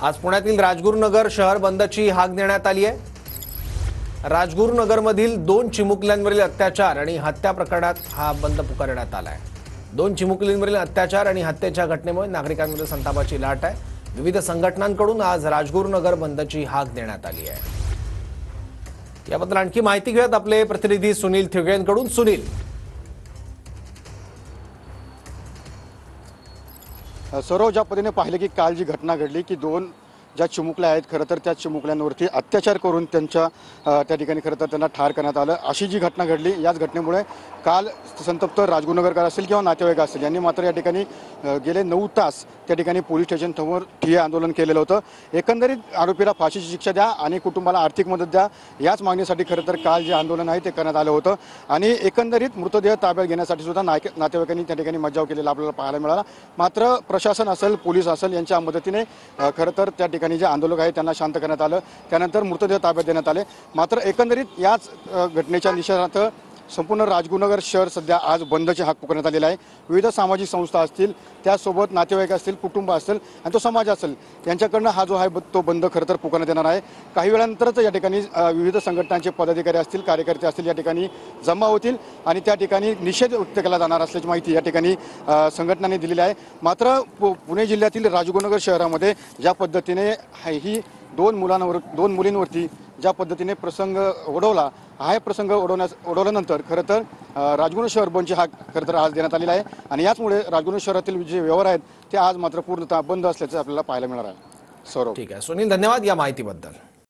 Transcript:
आज पुण्यातील राजगुरुनगर शहर बंदची हाक देण्यात आली आहे। राजगुरुनगरमधील 2 चिमुकल्यांवरील अत्याचार आणि हत्या प्रकरणात हा बंद पुकारण्यात आला आहे। 2 चिमुकलींवरील अत्याचार आणि हत्येच्या घटनेमुळे नागरिकांमध्ये संतापाची लाट आहे। विविध संघटनांकडून आज राजगुरुनगर बंदची हाक देण्यात आली आहे। याबद्दल आणखी माहिती घेत आपले प्रतिनिधी सुनील थिगेंकडून। सुनील, सौरव, ज्या पद्धतीने पाहिले की काल जी घटना घडली की 2 ज्या चिमुकल्या आहेत, खरं तर त्या चिमुकल्यांवरती अत्याचार करून त्या ठिकाणी खरं तर त्यांना ठार करण्यात आलं, अशी जी घटना घडली। याच घटनेमुळे काल संतप्त राजगुरुनगरकर असेल किंवा नातेवाईक असेल यांनी मात्र या ठिकाणी गेले 9 तास त्या ठिकाणी पोलीस स्टेशनसमोर ठिय्या आंदोलन केलेलं होतं। एकंदरीत आरोपीला फाशीची शिक्षा द्या आणि कुटुंबाला आर्थिक मदत द्या, याच मागणीसाठी खरं तर काल जे आंदोलन आहे ते करण्यात आलं होतं। आणि एकंदरीत मृतदेह ताब्यात घेण्यासाठी सुद्धा नातेवाईकांनी त्या ठिकाणी मज्जाव केलेला आपल्याला पाहायला मिळाला। मात्र प्रशासन असेल, पोलीस असेल यांच्या मदतीने खरं तर त्या ठिकाणी जे आंदोलक आहेत त्यांना शांत करण्यात आलं। त्यानंतर मृतदेह ताब्यात देण्यात आले। मात्र एकंदरीत याच घटनेच्या निषेधार्थ संपूर्ण राजगुरुनगर शहर सध्या आज बंदची हाक पुकारण्यात आलेला आहे। विविध सामाजिक संस्था असतील, त्यासोबत नातेवाईक असतील, कुटुंब असेल आणि तो समाज असेल, यांच्याकडनं हा जो आहे तो बंद खरं तर पुकारण्यात येणार आहे। काही वेळानंतरच या ठिकाणी विविध संघटनांचे पदाधिकारी असतील, कार्यकर्ते असतील, या ठिकाणी जमा होतील आणि त्या ठिकाणी निषेध व्यक्त केला जाणार असल्याची माहिती या ठिकाणी संघटनांनी दिलेली आहे। मात्र पुणे जिल्ह्यातील राजगुरुनगर शहरामध्ये ज्या पद्धतीने ही 2 मुलींवरती ज्या पद्धतीने प्रसंग ओढवला, हा प्रसंग ओढवल्यानंतर खरं तर राजगुरू शहर बंदची हाक खरं तर आज देण्यात आलेला आहे। आणि याचमुळे राजगुरू शहरातील जे व्यवहार आहेत ते आज मात्र पूर्णतः बंद असल्याचं आपल्याला पाहायला मिळणार आहे। सौरभ, ठीक आहे सुनील, धन्यवाद या माहितीबद्दल।